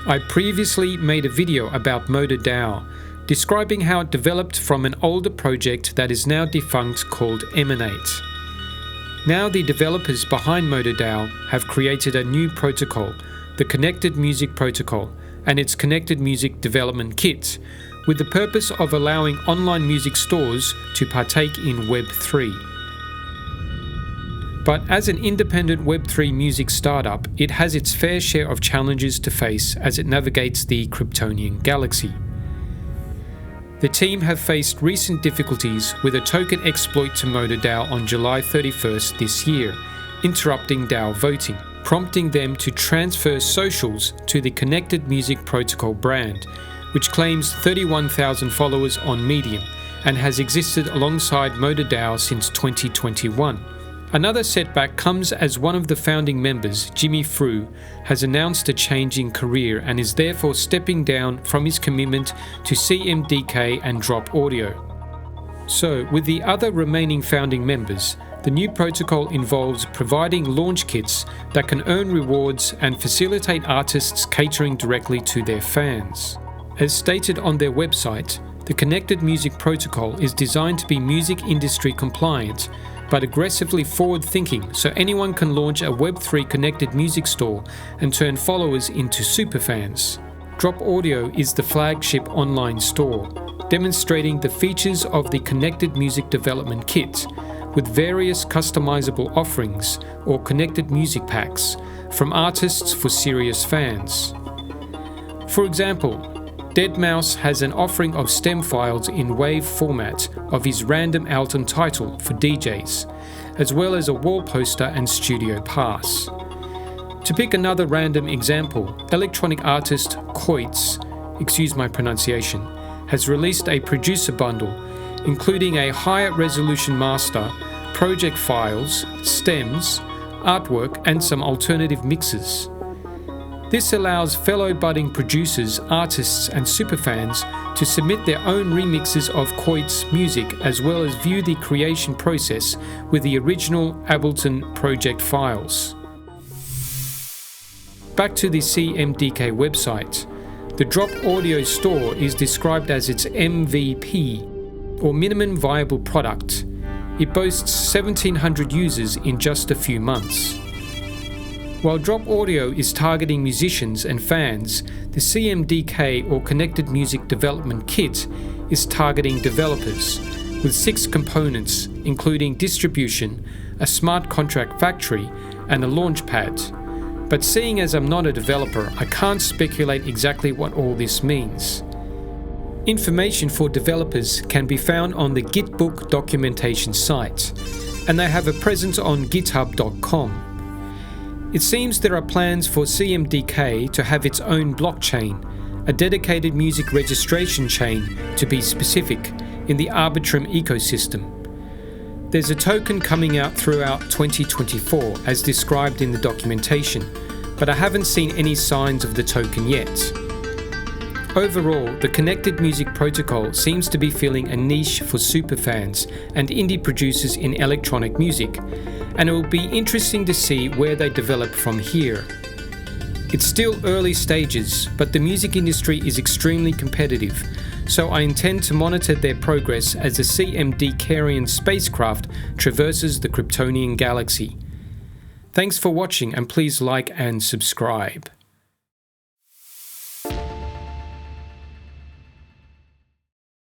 I previously made a video about Moda Dao, describing how it developed from an older project that is now defunct called Emanate. Now the developers behind Moda Dao have created a new protocol, the Connected Music Protocol, and its Connected Music Development Kit, with the purpose of allowing online music stores to partake in Web3. But as an independent Web3 music startup, it has its fair share of challenges to face as it navigates the Kryptonian galaxy. The team have faced recent difficulties with a token exploit to Moda Dao on July 31st this year, interrupting DAO voting, prompting them to transfer socials to the Connected Music Protocol brand, which claims 31,000 followers on Medium and has existed alongside Moda Dao since 2021. Another setback comes as one of the founding members, Jimmy Frew, has announced a change in career and is therefore stepping down from his commitment to CMDK and Drop Audio. So, with the other remaining founding members, the new protocol involves providing launch kits that can earn rewards and facilitate artists catering directly to their fans. As stated on their website, the Connected Music Protocol is designed to be music industry compliant, but aggressively forward-thinking, so anyone can launch a Web3 connected music store and turn followers into superfans. Drop Audio is the flagship online store, demonstrating the features of the Connected Music Development Kit, with various customizable offerings or connected music packs from artists for serious fans. For example, deadmau5 has an offering of stem files in WAV format of his random album title for DJs, as well as a wall poster and studio pass. To pick another random example, electronic artist Koitz, excuse my pronunciation, has released a producer bundle, including a higher resolution master, project files, stems, artwork, and some alternative mixes. This allows fellow budding producers, artists, and superfans to submit their own remixes of Koitz's music, as well as view the creation process with the original Ableton project files. Back to the CMDK website. The Drop Audio store is described as its MVP, or minimum viable product. It boasts 1,700 users in just a few months. While Drop Audio is targeting musicians and fans, the CMDK or Connected Music Development Kit is targeting developers, with 6 components including distribution, a smart contract factory, and a launchpad. But seeing as I'm not a developer, I can't speculate exactly what all this means. Information for developers can be found on the Gitbook documentation site, and they have a presence on github.com. It seems there are plans for CMDK to have its own blockchain, a dedicated music registration chain to be specific, in the Arbitrum ecosystem. There's a token coming out throughout 2024 as described in the documentation, but I haven't seen any signs of the token yet. Overall, the Connected Music Protocol seems to be filling a niche for superfans and indie producers in electronic music, and it will be interesting to see where they develop from here. It's still early stages, but the music industry is extremely competitive, so I intend to monitor their progress as the CMDKarian spacecraft traverses the Kryptonian galaxy. Thanks for watching, and please like and subscribe.